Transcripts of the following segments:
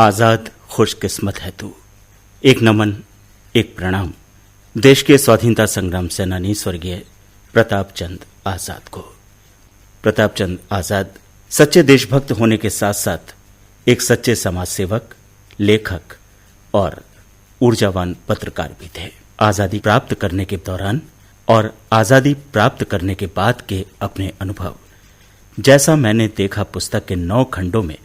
आजाद खुशकिस्मत है तू। एक नमन, एक प्रणाम देश के स्वाधीनता संग्राम सेनानी स्वर्गीय प्रताप चंद आजाद को। प्रताप चंद आजाद सच्चे देशभक्त होने के साथ साथ एक सच्चे समाज सेवक, लेखक और ऊर्जावान पत्रकार भी थे। आजादी प्राप्त करने के दौरान और आजादी प्राप्त करने के बाद के अपने अनुभव जैसा मैंने देखा पुस्तक के 9 खंडों में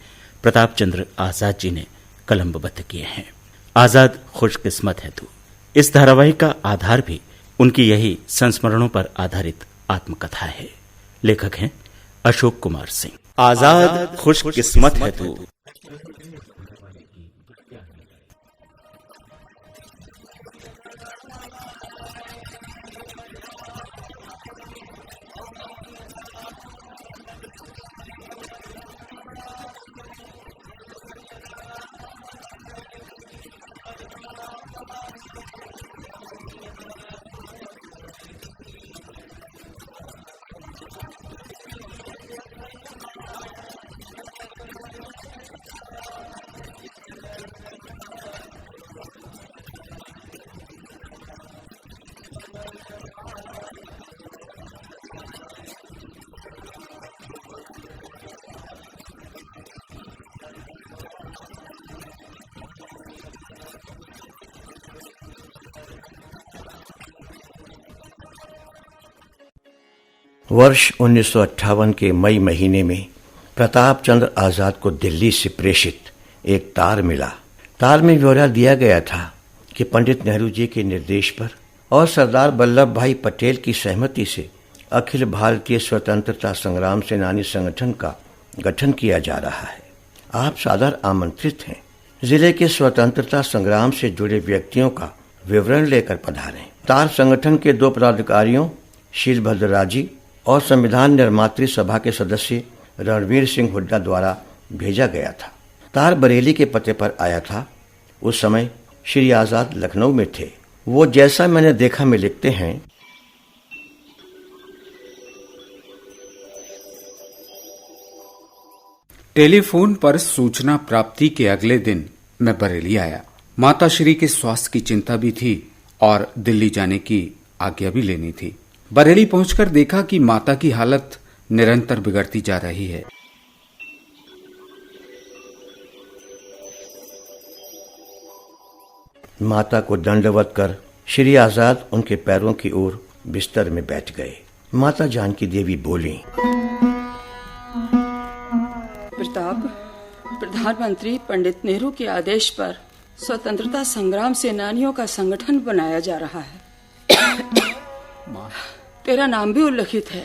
प्रताप चंद्र आजाद जी ने कलमबद्ध किए हैं। आजाद खुशकिस्मत है तू। इस धारावाहिक का आधार भी उनकी यही संस्मरणों पर आधारित आत्मकथा है। लेखक हैं अशोक कुमार सिंह। आजाद खुशकिस्मत है तू। वर्ष 1958 के मई महीने में प्रताप चंद्र आजाद को दिल्ली से प्रेषित एक तार मिला। तार में ब्यौरा दिया गया था कि पंडित नेहरू जी के निर्देश पर और सरदार वल्लभ भाई पटेल की सहमति से अखिल भारतीय स्वतंत्रता संग्राम सेनानी संगठन का गठन किया जा रहा है। आप सादर आमंत्रित हैं। जिले के स्वतंत्रता संग्राम से जुड़े व्यक्तियों का विवरण लेकर पधारें। तार संगठन के 2 पदाधिकारियों शीलभद्र राजी और संविधान निर्मात्री सभा के सदस्य रणवीर सिंह हुड्डा द्वारा भेजा गया था। तार बरेली के पते पर आया था। उस समय श्री आजाद लखनऊ में थे। वो जैसा मैंने देखा में लिखते हैं, टेलीफोन पर सूचना प्राप्ति के अगले दिन मैं बरेली आया। माता श्री के स्वास्थ्य की चिंता भी थी और दिल्ली जाने की आज्ञा भी लेनी थी। बरेली पहुंचकर देखा कि माता की हालत निरंतर बिगड़ती जा रही है। माता को दंडवत कर श्री आजाद उनके पैरों की ओर बिस्तर में बैठ गए। माता जानकी देवी बोली, प्रताप, प्रधानमंत्री पंडित नेहरू के आदेश पर स्वतंत्रता संग्राम सेनानियों का संगठन बनाया जा रहा है। तेरा नाम भी उल्लिखित है।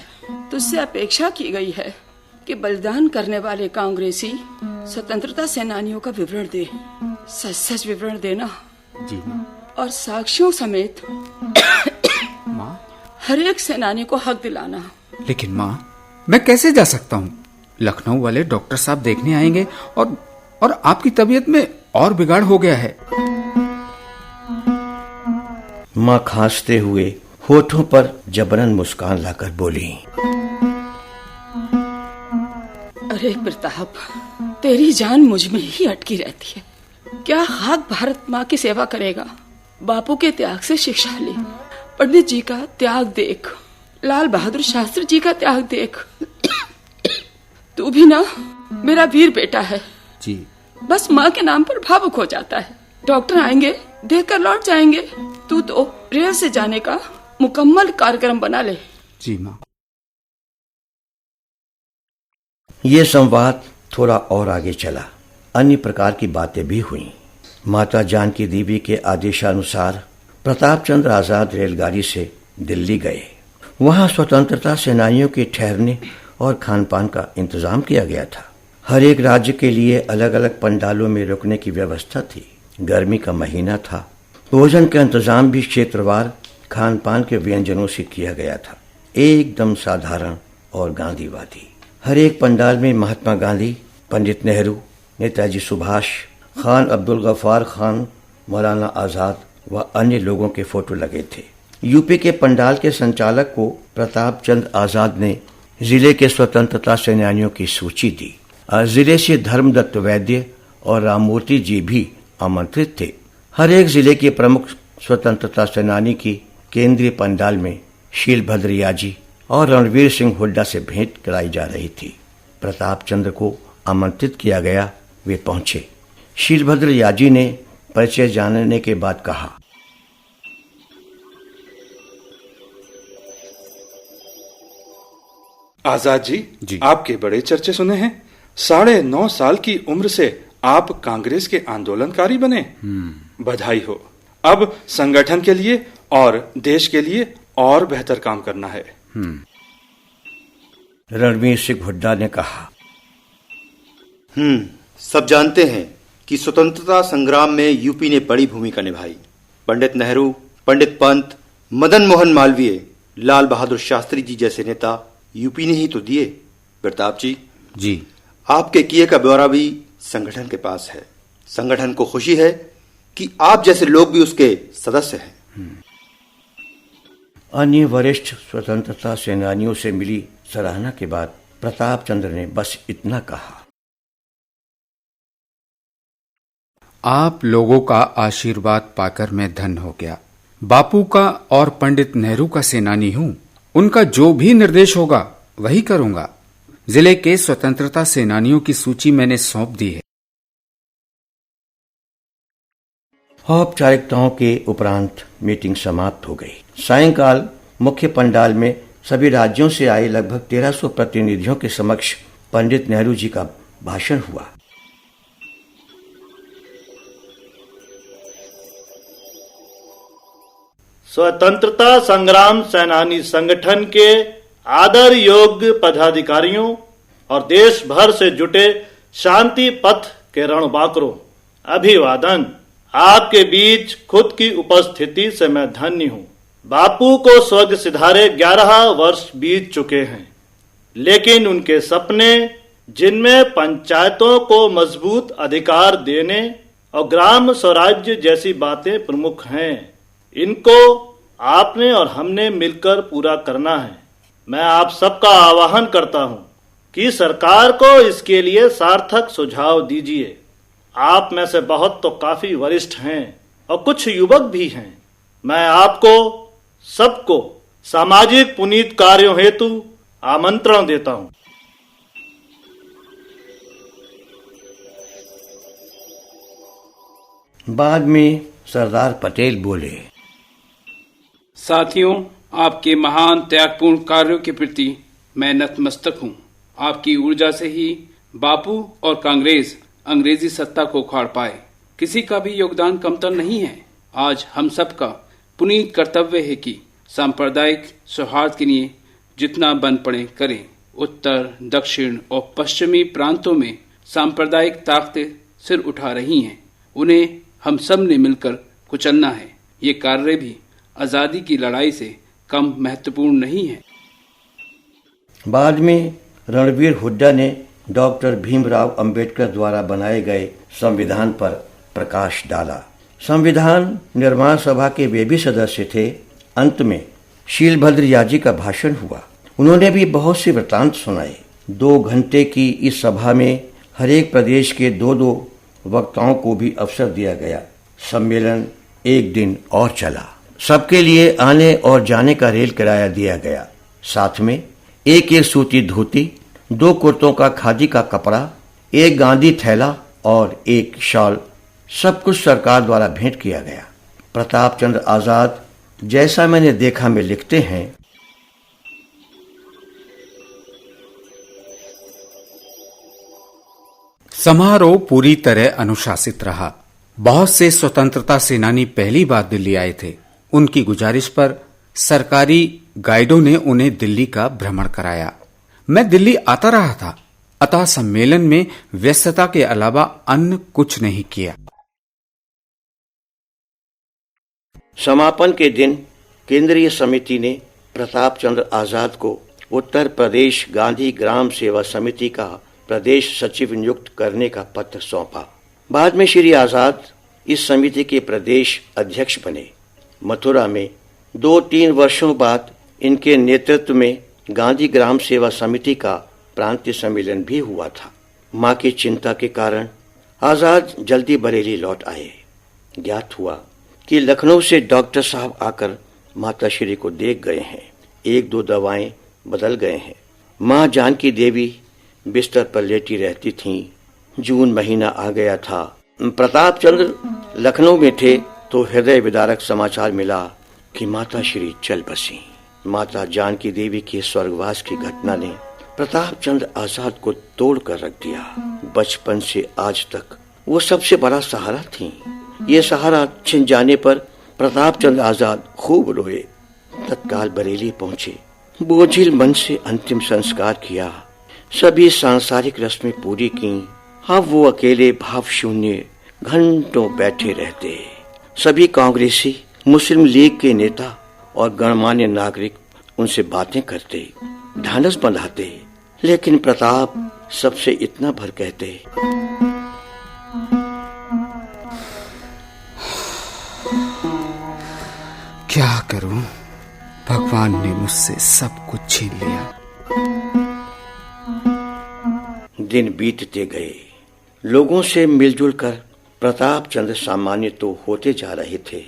तुझसे अपेक्षा की गई है कि बलिदान करने वाले कांग्रेसी स्वतंत्रता सेनानियों का विवरण दे। सच सच विवरण देना जी मां। और साक्ष्यों समेत मां, हर एक सेनानी को हक दिलाना। लेकिन मां, मैं कैसे जा सकता हूँ? लखनऊ वाले डॉक्टर साहब देखने आएंगे और आपकी तबीयत में और बिगाड़ हो गया है। माँ खांसते हुए होठों पर जबरन मुस्कान लाकर बोली, अरे प्रताप, तेरी जान मुझ में ही अटकी रहती है। क्या खाक भारत माँ की सेवा करेगा? बापू के त्याग से शिक्षा ली। पंडित जी का त्याग देख, लाल बहादुर शास्त्री जी का त्याग देख। तू भी ना मेरा वीर बेटा है जी। बस माँ के नाम पर भावुक हो जाता है। डॉक्टर आएंगे, देखकर लौट जाएंगे। तू तो रेल से जाने का मुकम्मल कार्यक्रम बना ले। जी माँ। ये संवाद थोड़ा और आगे चला। अन्य प्रकार की बातें भी हुईं। माता जानकी देवी के आदेशानुसार प्रताप चंद्र आजाद रेलगाड़ी से दिल्ली गए। वहां स्वतंत्रता सेनानियों के ठहरने और खान पान का इंतजाम किया गया था। हर एक राज्य के लिए अलग अलग पंडालों में रुकने की व्यवस्था थी। गर्मी का महीना था। भोजन का इंतजाम भी क्षेत्रवार खान पान के व्यंजनों से किया गया था, एकदम साधारण और गांधीवादी। हर एक पंडाल में महात्मा गांधी, पंडित नेहरू, नेताजी सुभाष, खान अब्दुल गफ्फार खान, मौलाना आजाद व अन्य लोगों के फोटो लगे थे। यूपी के पंडाल के संचालक को प्रताप चंद्र आजाद ने जिले के स्वतंत्रता सेनानियों की सूची दी। जिले से धर्मदत्त वैद्य और राममूर्ति जी भी आमंत्रित थे। हर एक जिले के प्रमुख स्वतंत्रता सेनानी की केंद्रीय पंडाल में शीलभद्र याजी और रणवीर सिंह हुड्डा से भेंट कराई जा रही थी। प्रताप चंद्र को आमंत्रित किया गया, वे पहुंचे। शीलभद्र याजी ने परिचय जानने के बाद कहा, आजाद जी, आपके बड़े चर्चे सुने हैं। 9.5 साल की उम्र से आप कांग्रेस के आंदोलनकारी बने। बधाई हो। अब संगठन के लिए और देश के लिए और बेहतर काम करना है। रणवीर सिंह हुड्डा ने कहा, सब जानते हैं कि स्वतंत्रता संग्राम में यूपी ने बड़ी भूमिका निभाई। पंडित नेहरू, पंडित पंत, मदन मोहन मालवीय, लाल बहादुर शास्त्री जी जैसे नेता यूपी ने ही तो दिए। प्रताप जी, आपके किए का ब्यौरा भी संगठन के पास है। संगठन को खुशी है कि आप जैसे लोग भी उसके सदस्य हैं। अन्य वरिष्ठ स्वतंत्रता सेनानियों से मिली सराहना के बाद प्रताप चंद्र ने बस इतना कहा, आप लोगों का आशीर्वाद पाकर मैं धन्य हो गया। बापू का और पंडित नेहरू का सेनानी हूं। उनका जो भी निर्देश होगा वही करूंगा। जिले के स्वतंत्रता सेनानियों की सूची मैंने सौंप दी है। औपचारिकताओं के उपरांत मीटिंग समाप्त हो गई। सायंकाल मुख्य पंडाल में सभी राज्यों से आए लगभग 1300 प्रतिनिधियों के समक्ष पंडित नेहरू जी का भाषण हुआ। स्वतंत्रता संग्राम सेनानी संगठन के आदर योग्य पदाधिकारियों और देश भर से जुटे शांति पथ के रणबांकुरों, अभिवादन। आपके बीच खुद की उपस्थिति से मैं धन्य हूँ। बापू को स्वर्ग सिधारे 11 वर्ष बीत चुके हैं, लेकिन उनके सपने, जिनमें पंचायतों को मजबूत अधिकार देने और ग्राम स्वराज्य जैसी बातें प्रमुख हैं, इनको आपने और हमने मिलकर पूरा करना है। मैं आप सबका आह्वान करता हूं कि सरकार को इसके लिए सार्थक सुझाव दीजिए। आप में से बहुत तो काफी वरिष्ठ हैं और कुछ युवक भी हैं। मैं आपको सबको सामाजिक पुनीत कार्यों हेतु आमंत्रण देता हूं। बाद में सरदार पटेल बोले, साथियों, आपके महान त्यागपूर्ण कार्यों के प्रति मैं नतमस्तक हूँ। आपकी ऊर्जा से ही बापू और कांग्रेस अंग्रेजी सत्ता को उखाड़ पाए। किसी का भी योगदान कमतर नहीं है। आज हम सबका पुनीत कर्तव्य है कि सांप्रदायिक सौहार्द के लिए जितना बन पड़े करें। उत्तर, दक्षिण और पश्चिमी प्रांतों में सांप्रदायिक ताकतें सिर उठा रही हैं। उन्हें हम सब ने मिलकर कुचलना है। ये कार्य भी आजादी की लड़ाई से कम महत्वपूर्ण नहीं है। बाद में रणवीर हुड्डा ने डॉक्टर भीमराव अंबेडकर द्वारा बनाए गए संविधान पर प्रकाश डाला। संविधान निर्माण सभा के वे भी सदस्य थे। अंत में शीलभद्र याजी का भाषण हुआ। उन्होंने भी बहुत से वृत्तांत सुनाए। 2 घंटे की इस सभा में हर एक प्रदेश के 2 वक्ताओं को भी अवसर दिया गया। सम्मेलन 1 दिन और चला। सबके लिए आने और जाने का रेल किराया दिया गया। साथ में एक सूती धोती, 2 कुर्तों का खादी का कपड़ा, 1 गांधी थैला और 1 शॉल, सब कुछ सरकार द्वारा भेंट किया गया। प्रताप चंद्र आजाद जैसा मैंने देखा में लिखते हैं, समारोह पूरी तरह अनुशासित रहा। बहुत से स्वतंत्रता सेनानी पहली बार दिल्ली आए थे। उनकी गुजारिश पर सरकारी गाइडों ने उन्हें दिल्ली का भ्रमण कराया। मैं दिल्ली आता रहा था, अतः सम्मेलन में व्यस्तता के अलावा अन्य कुछ नहीं किया। समापन के दिन केंद्रीय समिति ने प्रताप चंद्र आजाद को उत्तर प्रदेश गांधी ग्राम सेवा समिति का प्रदेश सचिव नियुक्त करने का पत्र सौंपा। बाद में श्री आजाद इस समिति के प्रदेश अध्यक्ष बने। मथुरा में 2-3 वर्षों बाद इनके नेतृत्व में गांधी ग्राम सेवा समिति का प्रांतीय सम्मेलन भी हुआ था। मां की चिंता के कारण आजाद जल्दी बरेली लौट आए। ज्ञात हुआ कि लखनऊ से डॉक्टर साहब आकर माताश्री को देख गए हैं। 1-2 दवाएं बदल गए हैं। माँ जानकी देवी बिस्तर पर लेटी रहती थीं। जून महीना आ गया था। प्रतापचंद्र लखनऊ में थे तो हृदय विदारक समाचार मिला कि माताश्री चल बसी। माता जानकी देवी के स्वर्गवास की घटना ने प्रतापचंद्र आजाद को तोड़ कर रख दिया। बचपन से आज तक वो सबसे बड़ा सहारा थी। ये सहारा छिन जाने पर प्रतापचंद्र आजाद खूब रोए। तत्काल बरेली पहुंचे। बोझिल मन से अंतिम संस्कार किया। सभी सांसारिक रस्में पूरी की। अब वो अकेले भाव शून्य घंटों बैठे रहते। सभी कांग्रेसी, मुस्लिम लीग के नेता और गणमान्य नागरिक उनसे बातें करते, ढांढस बंधाते, लेकिन प्रताप सबसे इतना भर कहते, क्या करूं, भगवान ने मुझसे सब कुछ छीन लिया। दिन बीतते गए। लोगों से मिलजुल कर प्रतापचंद्र सामान्य तो होते जा रहे थे,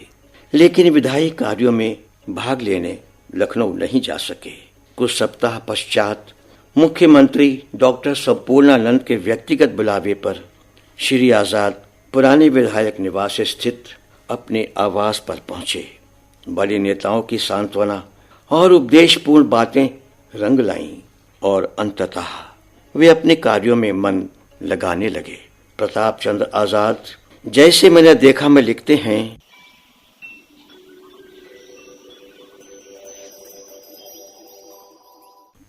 लेकिन विधायी कार्यों में भाग लेने लखनऊ नहीं जा सके। कुछ सप्ताह पश्चात मुख्यमंत्री डॉक्टर संपूर्णानंद के व्यक्तिगत बुलावे पर श्री आजाद पुराने विधायक निवास स्थित अपने आवास पर पहुंचे। बड़े नेताओं की सांत्वना और उपदेशपूर्ण बातें रंग लाईं और अंततः वे अपने कार्यों में मन लगाने लगे। प्रतापचंद्र आजाद जैसे मैंने देखा में लिखते हैं,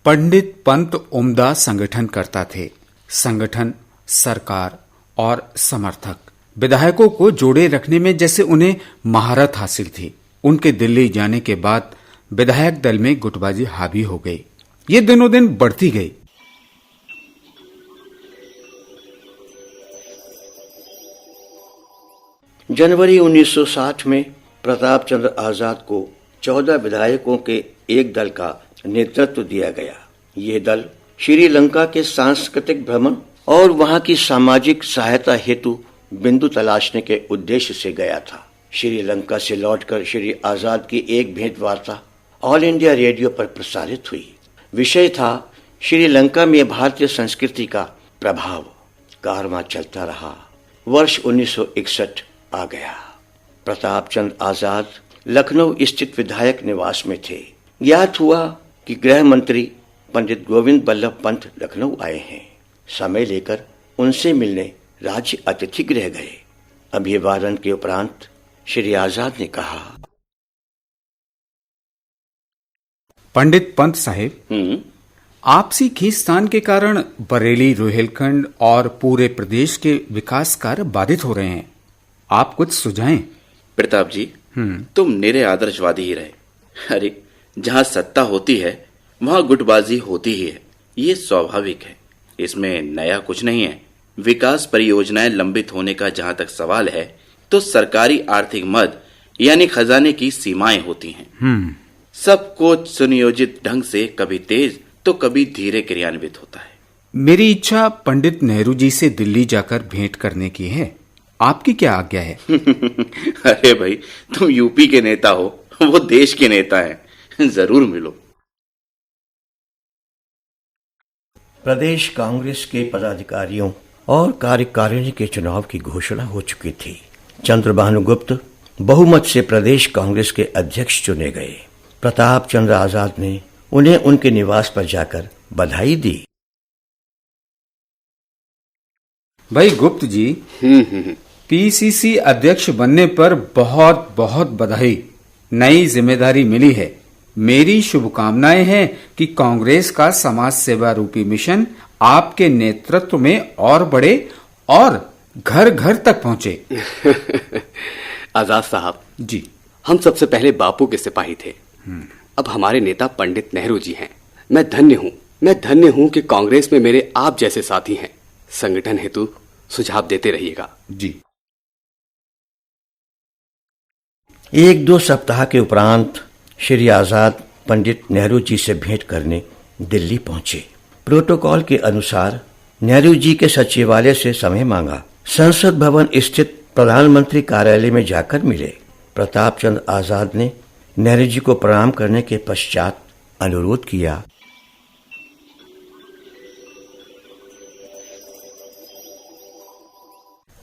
पंडित पंत उम्दा संगठन करता थे। संगठन, सरकार और समर्थक विधायकों को जोड़े रखने में जैसे उन्हें महारत हासिल थी। उनके दिल्ली जाने के बाद विधायक दल में गुटबाजी हावी हो गई। ये दिनों दिन बढ़ती गई। जनवरी 1960 में प्रतापचंद्र आजाद को 14 विधायकों के एक दल का नेतृत्व दिया गया। ये दल श्रीलंका के सांस्कृतिक भ्रमण और वहां की सामाजिक सहायता हेतु बिंदु तलाशने के उद्देश्य से गया था। श्रीलंका से लौटकर श्री आजाद की एक भेंट वार्ता ऑल इंडिया रेडियो पर प्रसारित हुई। विषय था श्रीलंका में भारतीय संस्कृति का प्रभाव। कारवां चलता रहा। वर्ष 1961 आ गया। प्रतापचंद्र आजाद लखनऊ स्थित विधायक निवास में थे। ज्ञात हुआ कि गृह मंत्री पंडित गोविंद बल्लभ पंत लखनऊ आए हैं। समय लेकर उनसे मिलने राज्य अतिथि गृह गए। अभिवादन के उपरांत श्री आजाद ने कहा, पंडित पंत साहेब, आपसी खींचतान के कारण बरेली, रोहिलखंड और पूरे प्रदेश के विकास कार्य बाधित हो रहे हैं। आप कुछ सुझाएं। प्रताप जी, तुम निरे आदर्शवादी ही रहे। अरे, जहाँ सत्ता होती है वहाँ गुटबाजी होती ही है। ये स्वाभाविक है, इसमें नया कुछ नहीं है। विकास परियोजनाएं लंबित होने का जहाँ तक सवाल है तो सरकारी आर्थिक मद यानी खजाने की सीमाएं होती हैं। सब कुछ सुनियोजित ढंग से कभी तेज तो कभी धीरे क्रियान्वित होता है। मेरी इच्छा पंडित नेहरू जी से दिल्ली जाकर भेंट करने की है। आपकी क्या आज्ञा है? अरे भाई, तुम यूपी के नेता हो, वो देश के नेता हैं, जरूर मिलो। प्रदेश कांग्रेस के पदाधिकारियों और कार्यकारिणी के चुनाव की घोषणा हो चुकी थी। चंद्रभानु गुप्त बहुमत से प्रदेश कांग्रेस के अध्यक्ष चुने गए। प्रतापचंद्र आजाद ने उन्हें उनके निवास पर जाकर बधाई दी। भाई गुप्त जी, पीसीसी अध्यक्ष बनने पर बहुत बहुत बधाई। नई जिम्मेदारी मिली है। मेरी शुभकामनाएं हैं कि कांग्रेस का समाज सेवा रूपी मिशन आपके नेतृत्व में और बढ़े और घर घर तक पहुंचे। आजाद साहब जी, हम सबसे पहले बापू के सिपाही थे। अब हमारे नेता पंडित नेहरू जी हैं। मैं धन्य हूं कि कांग्रेस में मेरे आप जैसे साथी हैं। संगठन हेतु सुझाव देते रहिएगा। जी। 1-2 सप्ताह के उपरांत श्री आजाद पंडित नेहरू जी से भेंट करने दिल्ली पहुंचे। प्रोटोकॉल के अनुसार नेहरू जी के सचिवालय से समय मांगा। संसद भवन स्थित प्रधानमंत्री कार्यालय में जाकर मिले। प्रताप चंद्र आजाद ने नेहरू जी को प्रणाम करने के पश्चात अनुरोध किया।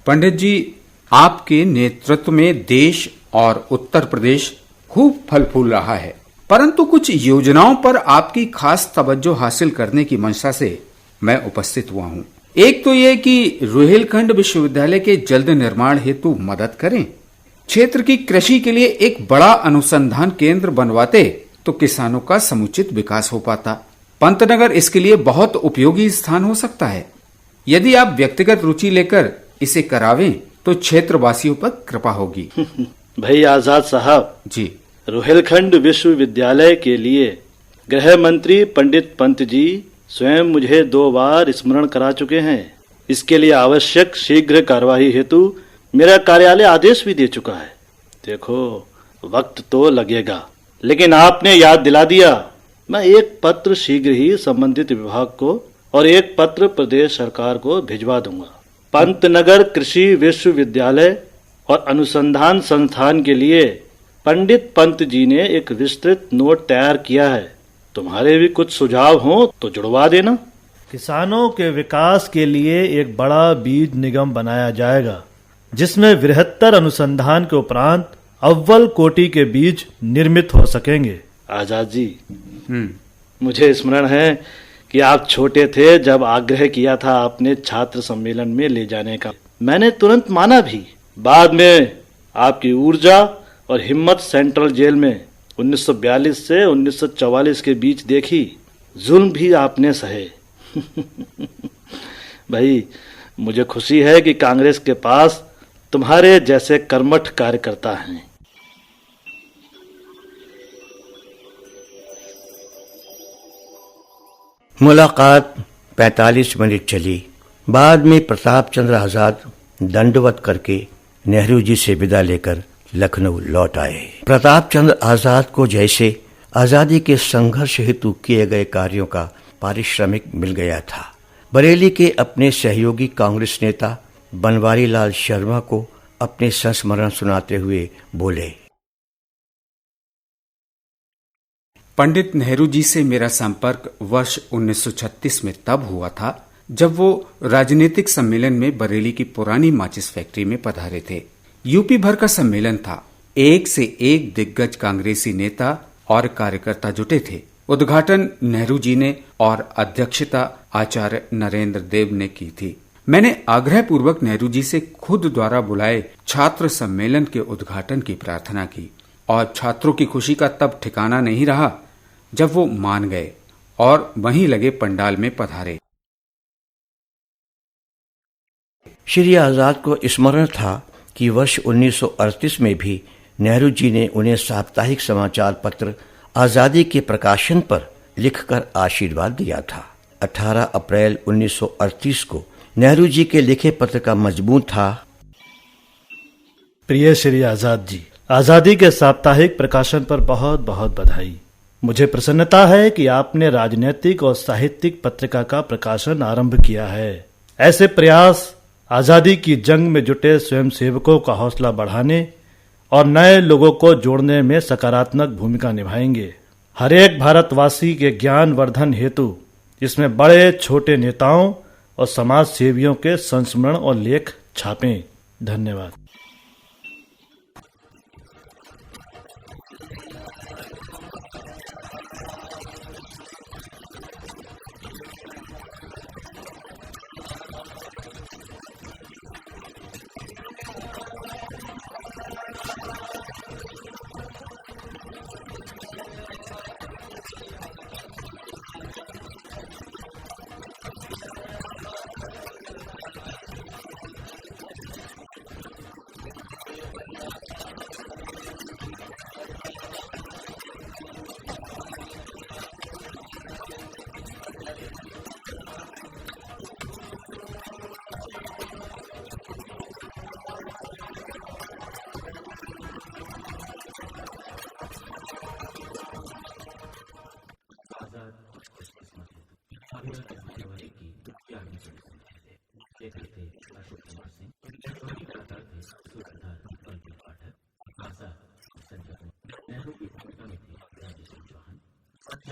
पंडित जी, आपके नेतृत्व में देश और उत्तर प्रदेश खूब फल फूल रहा है, परंतु कुछ योजनाओं पर आपकी खास तवज्जो हासिल करने की मंशा से मैं उपस्थित हुआ हूँ। एक तो यह कि रुहेलखंड विश्वविद्यालय के जल्द निर्माण हेतु मदद करें। क्षेत्र की कृषि के लिए एक बड़ा अनुसंधान केंद्र बनवाते तो किसानों का समुचित विकास हो पाता। पंतनगर इसके लिए बहुत उपयोगी स्थान हो सकता है। यदि आप व्यक्तिगत रुचि लेकर इसे करावें तो क्षेत्रवासियों पर कृपा होगी। भाई आजाद साहब जी, रुहेलखंड विश्वविद्यालय के लिए गृह मंत्री पंडित पंत जी स्वयं मुझे 2 बार स्मरण करा चुके हैं। इसके लिए आवश्यक शीघ्र कार्यवाही हेतु मेरा कार्यालय आदेश भी दे चुका है। देखो, वक्त तो लगेगा, लेकिन आपने याद दिला दिया। मैं एक पत्र शीघ्र ही संबंधित विभाग को और एक पत्र प्रदेश सरकार को भिजवा दूंगा। पंतनगर कृषि विश्वविद्यालय और अनुसंधान संस्थान के लिए पंडित पंत जी ने एक विस्तृत नोट तैयार किया है। तुम्हारे भी कुछ सुझाव हो तो जुड़वा देना। किसानों के विकास के लिए एक बड़ा बीज निगम बनाया जाएगा, जिसमें बृहत्तर अनुसंधान के उपरांत अव्वल कोटि के बीज निर्मित हो सकेंगे। आजाद जी, मुझे स्मरण है कि आप छोटे थे जब आग्रह किया था आपने छात्र सम्मेलन में ले जाने का। मैंने तुरंत माना भी। बाद में आपकी ऊर्जा और हिम्मत सेंट्रल जेल में 1942 से 1944 के बीच देखी। जुल्म भी आपने सहे। भाई, मुझे खुशी है कि कांग्रेस के पास तुम्हारे जैसे कर्मठ कार्यकर्ता हैं। मुलाकात 45 मिनट चली। बाद में प्रताप चंद्र आजाद दंडवत करके नेहरू जी से विदा लेकर लखनऊ लौट आए। प्रताप चंद्र आजाद को जैसे आजादी के संघर्ष हेतु किए गए कार्यों का पारिश्रमिक मिल गया था। बरेली के अपने सहयोगी कांग्रेस नेता बनवारी लाल शर्मा को अपने संस्मरण सुनाते हुए बोले, पंडित नेहरू जी से मेरा संपर्क वर्ष 1936 में तब हुआ था जब वो राजनीतिक सम्मेलन में बरेली की पुरानी माचिस फैक्ट्री में पधारे थे। यूपी भर का सम्मेलन था। एक से एक दिग्गज कांग्रेसी नेता और कार्यकर्ता जुटे थे। उद्घाटन नेहरू जी ने और अध्यक्षता आचार्य नरेंद्र देव ने की थी। मैंने आग्रह पूर्वक नेहरू जी से खुद द्वारा बुलाए छात्र सम्मेलन के उद्घाटन की प्रार्थना की और छात्रों की खुशी का तब ठिकाना नहीं रहा जब वो मान गए और वहीं लगे पंडाल में पधारे। श्री आजाद को स्मरण था कि वर्ष 1938 में भी नेहरू जी ने उन्हें साप्ताहिक समाचार पत्र आजादी के प्रकाशन पर लिखकर आशीर्वाद दिया था। 18 अप्रैल 1938 को नेहरू जी के लिखे पत्र का मजमून था, प्रिय श्री आजाद जी, आजादी के साप्ताहिक प्रकाशन पर बहुत बहुत बधाई। मुझे प्रसन्नता है कि आपने राजनीतिक और साहित्यिक पत्रिका का प्रकाशन आरंभ किया है। ऐसे प्रयास आजादी की जंग में जुटे स्वयंसेवकों का हौसला बढ़ाने और नए लोगों को जोड़ने में सकारात्मक भूमिका निभाएंगे। हर एक भारतवासी के ज्ञान वर्धन हेतु इसमें बड़े छोटे नेताओं और समाज सेवियों के संस्मरण और लेख छापें। धन्यवाद।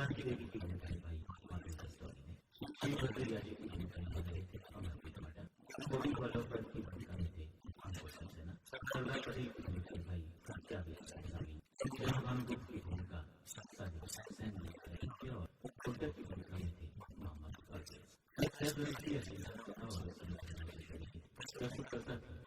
जानकी देवी की भूमिका निभाई माधुरी रस्तोगी ने, श्री भद्रैया जी की भूमिका निभा रहे थे अमरप्रीत मटन, गोविंद वल्लभ की भूमिका में थे अंकुश सक्सेना, सरदार पटेल की भूमिका निभाई सत्याग्रह गोस्वामी, भानुगुप्त की भूमिका साजिद हुसैन ने और खुर्दा की भूमिका में थे मोहम्मद परवेज। प्रस्तुत करता था